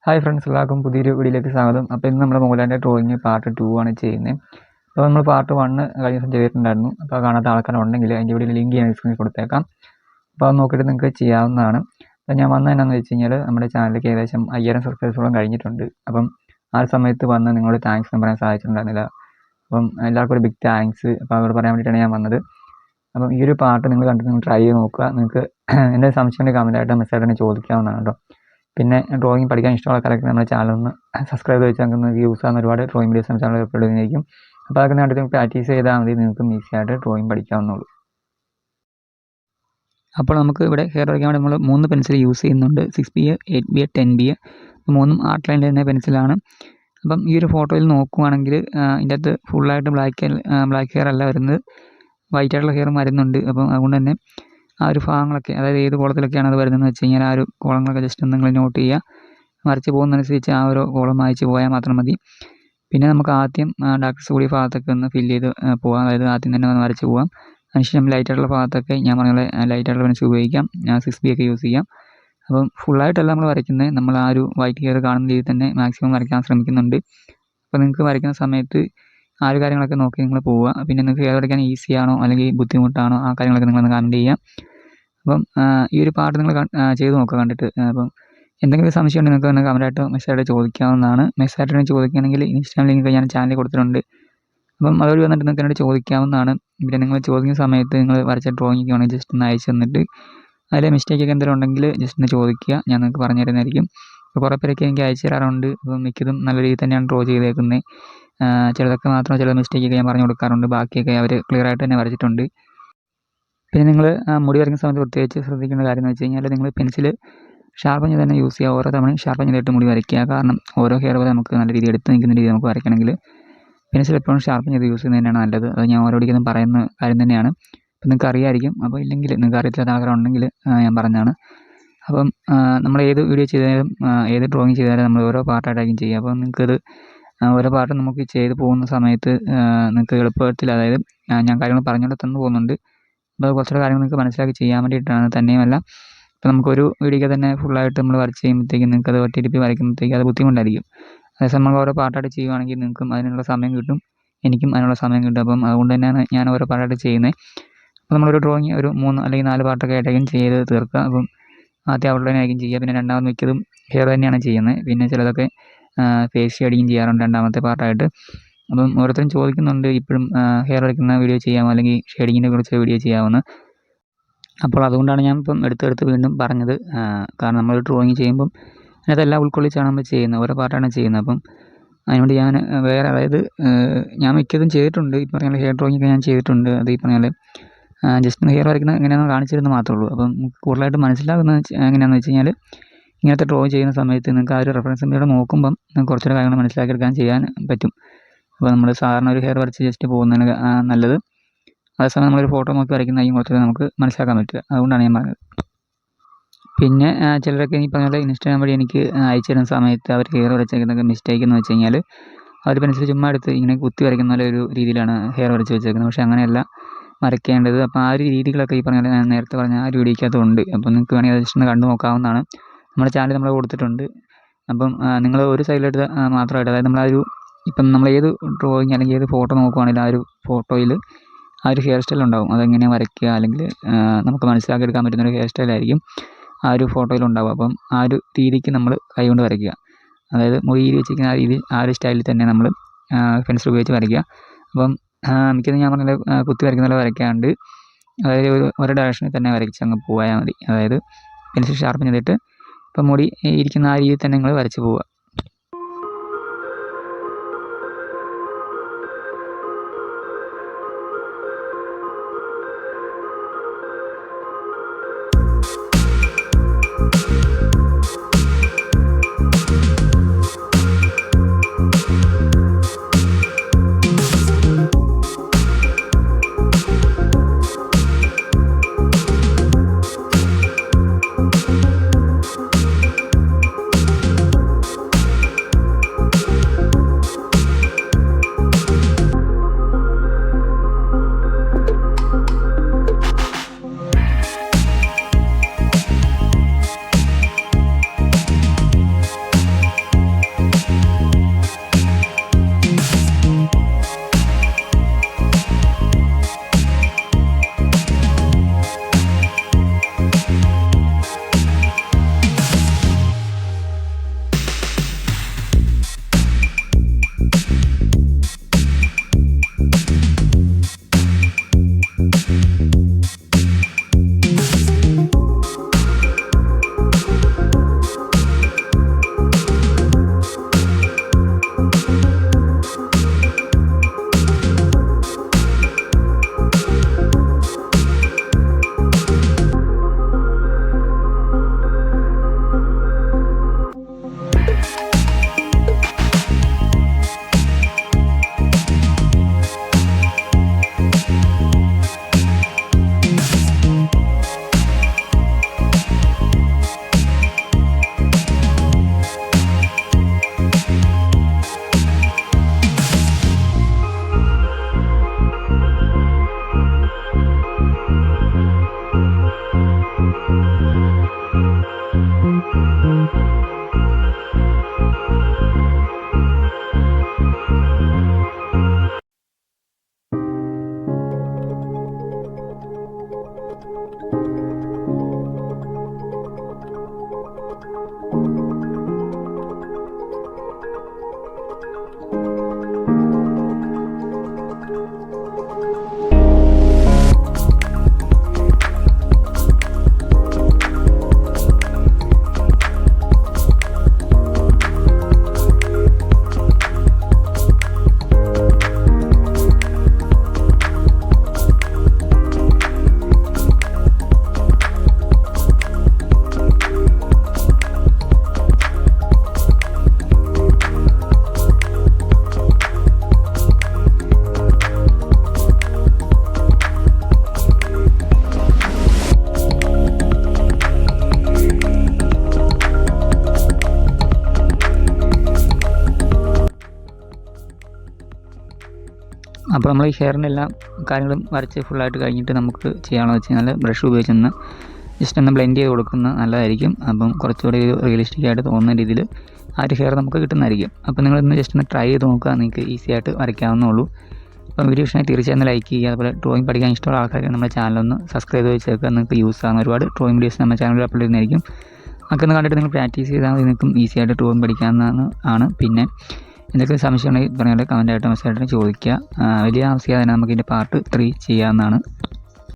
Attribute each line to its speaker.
Speaker 1: Hi friends, എല്ലാവർക്കും പുതിയൊരു വീഡിയോയിലേക്ക് സ്വാഗതം. അപ്പോൾ ഇന്ന് നമ്മുടെ മോഹൻലാലിൻ്റെ ഡ്രോയിങ് പാർട്ട് 2 ആണ് ചെയ്യുന്നത്. അപ്പോൾ നമ്മൾ പാർട്ട് 1 കഴിഞ്ഞ ദിവസം ചെയ്തിട്ടുണ്ടായിരുന്നു. അപ്പോൾ കാണാത്ത ആൾക്കാരുണ്ടെങ്കിൽ അതിൻ്റെ വീഡിയോ ലിങ്ക് ഞാൻ ഡിസ്ക്രിപ്ഷനിൽ കൊടുത്തേക്കാം. അപ്പോൾ അത് നോക്കിയിട്ട് നിങ്ങൾക്ക് ചെയ്യാവുന്നതാണ്. അപ്പോൾ ഞാൻ വന്നത് എന്നാന്ന് വെച്ച് കഴിഞ്ഞാൽ നമ്മുടെ ചാനലിലേക്ക് ഏകദേശം 5000 സബ്സ്ക്രൈബേഴ്സോളം കഴിഞ്ഞിട്ടുണ്ട്. അപ്പം ആ സമയത്ത് വന്ന് നിങ്ങളോട് താങ്ക്സ് എന്ന് പറയാൻ സാധിച്ചിട്ടുണ്ടായിരുന്നില്ല. അപ്പം എല്ലാവർക്കും ഒരു ബിഗ് താങ്ക്സ്. അപ്പോൾ അവരോട് പറയാൻ വേണ്ടിയിട്ടാണ് ഞാൻ വന്നത്. അപ്പം ഈ ഒരു പാർട്ട് നിങ്ങൾ കണ്ടിട്ട് നിങ്ങൾ ട്രൈ ചെയ്ത് നോക്കുക. നിങ്ങൾക്ക് എൻ്റെ സംശയത്തിൻ്റെ കമൻറ്റായിട്ട് മെസ്സേജായിട്ട് ചോദിക്കാവുന്നതാണ് കേട്ടോ. പിന്നെ ഡ്രോയിങ് പഠിക്കാൻ ഇഷ്ടമുള്ള ആൾക്കാരൊക്കെ നമ്മുടെ ചാനൽ ഒന്ന് സബ്സ്ക്രൈബ് ചെയ്ത് വെച്ചാൽ നിങ്ങൾക്ക് യൂസ് ആകുന്ന ഒരുപാട് ഡ്രോയിങ് വീഡിയോസ് നമ്മുടെ ചാനൽ അപ്ലോഡ് ചെയ്യുന്നതായിരിക്കും. അപ്പോൾ അതൊക്കെ കണ്ടിട്ട് നിങ്ങൾക്ക് പ്രാക്ടീസ് ചെയ്താൽ മതി, നിങ്ങൾക്ക് ഈസി ആയിട്ട് ഡ്രോയിങ് പഠിക്കാവുന്നുള്ളൂ. അപ്പോൾ നമുക്ക് ഇവിടെ ഹെയർ വരയ്ക്കാൻ വേണ്ടി നമ്മൾ 3 പെൻസിൽ യൂസ് ചെയ്യുന്നുണ്ട്. 6B, 8B, 10B. 3 ആർട്ട് ലൈനിൽ തന്നെ പെൻസിലാണ്. അപ്പം ഈ ഒരു ഫോട്ടോയിൽ നോക്കുവാണെങ്കിൽ ഇതിൻ്റെ അകത്ത് ഫുള്ളായിട്ട് ബ്ലാക്ക് ഹെയർ അല്ല വരുന്നത്, വൈറ്റ് ആയിട്ടുള്ള ഹെയറും വരുന്നുണ്ട്. അപ്പം അതുകൊണ്ട് തന്നെ ആ ഒരു ഭാഗങ്ങളൊക്കെ, അതായത് ഏത് കോളത്തിലൊക്കെയാണ് അത് വരുന്നതെന്ന് വെച്ച് കഴിഞ്ഞാൽ ആ ഒരു കോളങ്ങളൊക്കെ ജസ്റ്റ് ഒന്ന് നിങ്ങൾ നോട്ട് ചെയ്യുക. വരച്ച് പോകുന്നതനുസരിച്ച് ആ ഒരു കോളം വായിച്ച് പോയാൽ മാത്രം മതി. പിന്നെ നമുക്ക് ആദ്യം ഡാർക്ക്സ് കൂടിയ ഭാഗത്തൊക്കെ ഒന്ന് ഫില്ല് ചെയ്ത് പോകാം. അതായത് ആദ്യം തന്നെ ഒന്ന് വരച്ച് പോകാം. അതിനുശേഷം ലൈറ്റ് ആയിട്ടുള്ള ഭാഗത്തൊക്കെ ഞാൻ പറഞ്ഞ ലൈറ്റ് ആയിട്ടുള്ള പെൻസിൽ ഉപയോഗിക്കാം. 6B ഒക്കെ യൂസ് ചെയ്യാം. അപ്പം ഫുള്ളായിട്ടല്ല നമ്മൾ വരയ്ക്കുന്നത്, നമ്മൾ ആ ഒരു വൈറ്റ് ഹെയർ കാണുന്ന രീതിയിൽ തന്നെ മാക്സിമം വരയ്ക്കാൻ ശ്രമിക്കുന്നുണ്ട്. അപ്പോൾ നിങ്ങൾക്ക് വരയ്ക്കുന്ന സമയത്ത് ആ ഒരു കാര്യങ്ങളൊക്കെ നോക്കി നിങ്ങൾ പോവുക. പിന്നെ നിങ്ങൾക്ക് ഹെയർ വരയ്ക്കാൻ ഈസിയാണോ അല്ലെങ്കിൽ ബുദ്ധിമുട്ടാണോ ആ കാര്യങ്ങളൊക്കെ നിങ്ങളൊന്ന് കമൻറ്റ് ചെയ്യാം. അപ്പം ഈ ഒരു പാർട്ട് നിങ്ങൾ ചെയ്ത് നോക്കുക കണ്ടിട്ട്. അപ്പം എന്തെങ്കിലും സംശയം ഉണ്ടെങ്കിൽ നിങ്ങൾക്ക് കമൻറ്റായിട്ട് മെസ്സേജായിട്ട് ചോദിക്കാവുന്നതാണ്. മെസ്സേജായിട്ട് ചോദിക്കുകയാണെങ്കിൽ ഇൻസ്റ്റാഗ്രാം ലിങ്ക് ഞാൻ ചാനലിൽ കൊടുത്തിട്ടുണ്ട്. അപ്പം അതുവഴി വന്നിട്ട് നിങ്ങൾക്ക് എന്നോട് ചോദിക്കാവുന്നതാണ്. പിന്നെ നിങ്ങൾ ചോദിക്കുന്ന സമയത്ത് നിങ്ങൾ വരച്ച ഡ്രോയിങ് വേണമെങ്കിൽ ജസ്റ്റ് ഒന്ന് അയച്ചു തന്നിട്ട് അതിൽ മിസ്റ്റേക്കൊക്കെ എന്തെങ്കിലും ഉണ്ടെങ്കിൽ ജസ്റ്റ് ഒന്ന് ചോദിക്കുക, ഞാൻ നിങ്ങൾക്ക് പറഞ്ഞു തരുന്നതായിരിക്കും. അപ്പോൾ കുറേ പേരൊക്കെ എനിക്ക് അയച്ചു തരാറുണ്ട്. അപ്പം മിക്കതും നല്ല രീതിയിൽ തന്നെയാണ് ഡ്രോ ചെയ്തേക്കുന്നത്. ചിലതൊക്കെ മാത്രം ചില മിസ്റ്റേക്കൊക്കെ ഞാൻ പറഞ്ഞു കൊടുക്കാറുണ്ട്, ബാക്കിയൊക്കെ അവർ ക്ലിയർ ആയിട്ട് തന്നെ വരച്ചിട്ടുണ്ട്. പിന്നെ നിങ്ങൾ മുടി വരയ്ക്കുന്ന സമയത്ത് പ്രത്യേകിച്ച് ശ്രദ്ധിക്കേണ്ട കാര്യം എന്ന് വെച്ച് കഴിഞ്ഞാൽ നിങ്ങൾ പെൻസിൽ ഷാർപ്പൻ ചെയ്ത് തന്നെ യൂസ് ചെയ്യുക. ഓരോ തവണയും ഷാർപ്പൻ ചെയ്തിട്ട് മുടി വരയ്ക്കുക. കാരണം ഓരോ ഹെയർ പോലെ നമുക്ക് നല്ല രീതിയിൽ എടുത്ത് നിൽക്കുന്ന രീതി നമുക്ക് വരയ്ക്കണമെങ്കിൽ പെൻസിൽ എപ്പോഴും ഷാർപ്പൻ ചെയ്ത് യൂസ് ചെയ്യുന്നത് തന്നെയാണ് നല്ലത്. അത് ഞാൻ ഓരോടിക്കൊന്നും പറയുന്ന കാര്യം തന്നെയാണ്. അപ്പം നിങ്ങൾക്ക് അറിയാമായിരിക്കും. അപ്പോൾ ഇല്ലെങ്കിൽ നിങ്ങൾക്ക് അറിയത്തില്ലാത്ത ആൾക്കാരുണ്ടെങ്കിൽ ഞാൻ പറഞ്ഞതാണ്. അപ്പം നമ്മൾ ഏത് വീഡിയോ ചെയ്താലും ഏത് ഡ്രോയിങ് ചെയ്താലും നമ്മൾ ഓരോ പാർട്ടായിട്ടായിരിക്കും ചെയ്യുക. അപ്പം നിങ്ങൾക്കത് ഓരോ പാർട്ടും നമുക്ക് ചെയ്ത് പോകുന്ന സമയത്ത് നിങ്ങൾക്ക് എളുപ്പത്തിൽ, അതായത് ഞാൻ കാര്യങ്ങൾ പറഞ്ഞുകൊണ്ട് തന്നു പോകുന്നുണ്ട്. അപ്പോൾ കുറച്ചുകൂടെ കാര്യങ്ങൾ നിങ്ങൾക്ക് മനസ്സിലാക്കി ചെയ്യാൻ വേണ്ടിയിട്ടാണ്. തന്നെയുമല്ല, ഇപ്പോൾ നമുക്കൊരു വീഡിയോയ്ക്ക് തന്നെ ഫുള്ളായിട്ട് നമ്മൾ വരച്ച് ചെയ്യുമ്പോഴത്തേക്കും നിങ്ങൾക്ക് അത് ഒറ്റയിരിപ്പി വരയ്ക്കുമ്പോഴത്തേക്കും അത് ബുദ്ധിമുട്ടായിരിക്കും. അതേസമയം നമ്മൾ ഓരോ പാർട്ടായിട്ട് ചെയ്യുവാണെങ്കിൽ നിങ്ങൾക്കും അതിനുള്ള സമയം കിട്ടും, എനിക്കും അതിനുള്ള സമയം കിട്ടും. അപ്പം അതുകൊണ്ട് തന്നെയാണ് ഞാൻ ഓരോ പാർട്ടായിട്ട് ചെയ്യുന്നത്. അപ്പോൾ നമ്മളൊരു ഡ്രോയിങ് ഒരു 3 അല്ലെങ്കിൽ 4 പാർട്ടൊക്കെ ആയിട്ടായിരിക്കും ചെയ്ത് തീർക്കുക. അപ്പം ആദ്യം ഔട്ട്ലൈൻ ആയിരിക്കും ചെയ്യുക. പിന്നെ രണ്ടാമത് മിക്കതും ഹെയർ തന്നെയാണ് ചെയ്യുന്നത്. പിന്നെ ചിലതൊക്കെ ഫേസ് ഷെയ്ഡിങ് ചെയ്യാറുണ്ട് രണ്ടാമത്തെ പാർട്ടായിട്ട്. അപ്പം ഓരോരുത്തരും ചോദിക്കുന്നുണ്ട് ഇപ്പോഴും ഹെയർ വരയ്ക്കുന്ന വീഡിയോ ചെയ്യാമോ അല്ലെങ്കിൽ ഷെയ്ഡിങ്ങിനെ കുറിച്ച് വീഡിയോ ചെയ്യാമെന്ന്. അപ്പോൾ അതുകൊണ്ടാണ് ഞാൻ ഇപ്പം എടുത്ത് വീണ്ടും പറഞ്ഞത്. കാരണം നമ്മൾ ഡ്രോയിങ് ചെയ്യുമ്പം അതിനകത്തെല്ലാം ഉൾക്കൊള്ളിച്ചാണ് നമ്മൾ ചെയ്യുന്നത്, ഓരോ പാർട്ടാണ് ചെയ്യുന്നത്. അപ്പം അതിനുവേണ്ടി ഞാൻ വേറെ, അതായത് ഞാൻ മിക്കതും ചെയ്തിട്ടുണ്ട്. ഈ പറഞ്ഞ ഹെയർ ഡ്രോയിങ്ങൊക്കെ ഞാൻ ചെയ്തിട്ടുണ്ട്. അത് ഈ പറഞ്ഞ ജസ്റ്റ് ഹെയർ വരയ്ക്കുന്നത് എങ്ങനെയാണെന്ന് കാണിച്ചിരുന്നത് മാത്രമേ ഉള്ളൂ. അപ്പം കൂടുതലായിട്ട് മനസ്സിലാകുന്നത് എങ്ങനെയാണെന്ന് വെച്ച് കഴിഞ്ഞാൽ ഇങ്ങനത്തെ ഡ്രോ ചെയ്യുന്ന സമയത്ത് നിങ്ങൾക്ക് ആ ഒരു റെഫറൻസ് ഇമേജ് നോക്കുമ്പം നിങ്ങൾക്ക് കുറച്ചുകൂടെ കാര്യങ്ങൾ മനസ്സിലാക്കിയെടുക്കാൻ ചെയ്യാൻ പറ്റും. അപ്പോൾ നമ്മൾ സാധാരണ ഒരു ഹെയർ വരച്ച് ജസ്റ്റ് പോകുന്നതിന് നല്ലത്. അതേസമയം നമ്മളൊരു ഫോട്ടോ നോക്കി വരയ്ക്കുന്നതായിരിക്കും കുറച്ചുകൂടെ നമുക്ക് മനസ്സിലാക്കാൻ പറ്റുക. അതുകൊണ്ടാണ് ഞാൻ പറഞ്ഞത്. പിന്നെ ചിലരൊക്കെ ഈ പറഞ്ഞ പോലെ ഇൻസ്റ്റാഗ്രാം വഴി എനിക്ക് അയച്ചു തരുന്ന സമയത്ത് അവർ ഹെയർ വരച്ചേക്കുന്നതൊക്കെ മിസ്റ്റേക്ക് എന്ന് വെച്ച് കഴിഞ്ഞാൽ അവർ പെൻസിൽ ചുമ്മാ എടുത്ത് ഇങ്ങനെ കുത്തി വരയ്ക്കുന്ന പോലെ ഒരു രീതിയിലാണ് ഹെയർ വരച്ച് വെച്ചേക്കുന്നത്. പക്ഷേ അങ്ങനെയല്ല വരയ്ക്കേണ്ടത്. അപ്പോൾ ആ ഒരു രീതികളൊക്കെ ഈ പറഞ്ഞ പോലെ ഞാൻ നേരത്തെ പറഞ്ഞ ആ ഒരു വീഡിയോയ്ക്കകത്തുണ്ട്. അപ്പോൾ നിങ്ങൾക്ക് വേണമെങ്കിൽ അത് ജസ്റ്റ് ഒന്ന് കണ്ടു നോക്കാവുന്നതാണ്. നമ്മുടെ ചാനൽ നമ്മൾ കൊടുത്തിട്ടുണ്ട്. അപ്പം നിങ്ങൾ ഒരു സൈഡിലെടുത്ത് മാത്രമായിട്ട്, അതായത് നമ്മളൊരു ഇപ്പം നമ്മൾ ഏത് ഡ്രോയിങ് അല്ലെങ്കിൽ ഏത് ഫോട്ടോ നോക്കുവാണെങ്കിലും ആ ഒരു ഫോട്ടോയിൽ ആ ഒരു ഹെയർ സ്റ്റൈൽ ഉണ്ടാകും. അതെങ്ങനെയാണ് വരയ്ക്കുക അല്ലെങ്കിൽ നമുക്ക് മനസ്സിലാക്കിയെടുക്കാൻ പറ്റുന്നൊരു ഹെയർ സ്റ്റൈലായിരിക്കും ആ ഒരു ഫോട്ടോയിലുണ്ടാകും. അപ്പം ആ ഒരു രീതിക്ക് നമ്മൾ കൈ കൊണ്ട് വരയ്ക്കുക. അതായത് മുടിയിൽ വെച്ചിരിക്കുന്ന ആ രീതി, ആ ഒരു സ്റ്റൈലിൽ തന്നെ നമ്മൾ പെൻസിൽ ഉപയോഗിച്ച് വരയ്ക്കുക. അപ്പം മിക്കതും ഞാൻ പറഞ്ഞ കുത്തി വരയ്ക്കുന്ന പോലെ വരയ്ക്കാണ്ട്, അതായത് ഒരു ഡയറക്ഷനിൽ തന്നെ വരയ്ച്ച് അങ്ങ് പോയാൽ മതി. അതായത് പെൻസിൽ ഷാർപ്പൻ ചെയ്തിട്ട് ഇപ്പം മുടി ഇരിക്കുന്ന ആ രീതിയിൽ തന്നെ നിങ്ങൾ വരച്ച് പോവുക. അപ്പോൾ നമ്മൾ ഈ ഹെയറിൻ്റെ എല്ലാ കാര്യങ്ങളും വരച്ച് ഫുള്ളായിട്ട് കഴിഞ്ഞിട്ട് നമുക്ക് ചെയ്യാമെന്ന് വെച്ച് കഴിഞ്ഞാൽ ബ്രഷ് ഉപയോഗിച്ചൊന്ന് ജസ്റ്റ് ഒന്ന് ബ്ലെൻഡ് ചെയ്ത് കൊടുക്കുന്നത് നല്ലതായിരിക്കും. അപ്പം കുറച്ചുകൂടി റിയലിസ്റ്റിക് ആയിട്ട് തോന്നുന്ന രീതിയിൽ ആ ഒരു ഹെയർ നമുക്ക് കിട്ടുന്നതായിരിക്കും. അപ്പോൾ നിങ്ങളിന്ന് ജസ്റ്റ് ഒന്ന് ട്രൈ ചെയ്ത് നോക്കുക, നിങ്ങൾക്ക് ഈസി ആയിട്ട് വരയ്ക്കാവുന്നുള്ളൂ. അപ്പോൾ വീഡിയോ ഇഷ്ടമായി തീർച്ചയായും ലൈക്ക് ചെയ്യുക. അതുപോലെ ഡ്രോയിങ് പഠിക്കാൻ ഇഷ്ടമുള്ള ആൾക്കാർക്ക് നമ്മുടെ ചാനലൊന്ന് സബ്സ്ക്രൈബ് ചെയ്ത് വെച്ചേക്കുക. നിങ്ങൾക്ക് യൂസ് ആകുന്ന ഒരുപാട് ഡ്രോയിങ് വീഡിയോസ് നമ്മുടെ ചാനലിൽ അപ്ലോഡ് ചെയ്യുന്നതായിരിക്കും. അതൊക്കെ കണ്ടിട്ട് നിങ്ങൾ പ്രാക്ടീസ് ചെയ്താൽ നിങ്ങൾക്കും ഈസി ആയിട്ട് ഡ്രോയിങ് പഠിക്കാവുന്നതാണ്. പിന്നെ എന്തെങ്കിലും സംശയം ഉണ്ടെങ്കിൽ പറഞ്ഞാൽ കമൻറ്റായിട്ട് മെസ്സേജായിട്ട് ചോദിക്കുക. വലിയ ആവശ്യമില്ല തന്നെ നമുക്കിതിൻ്റെ പാർട്ട് 3 ചെയ്യാവുന്നതാണ്.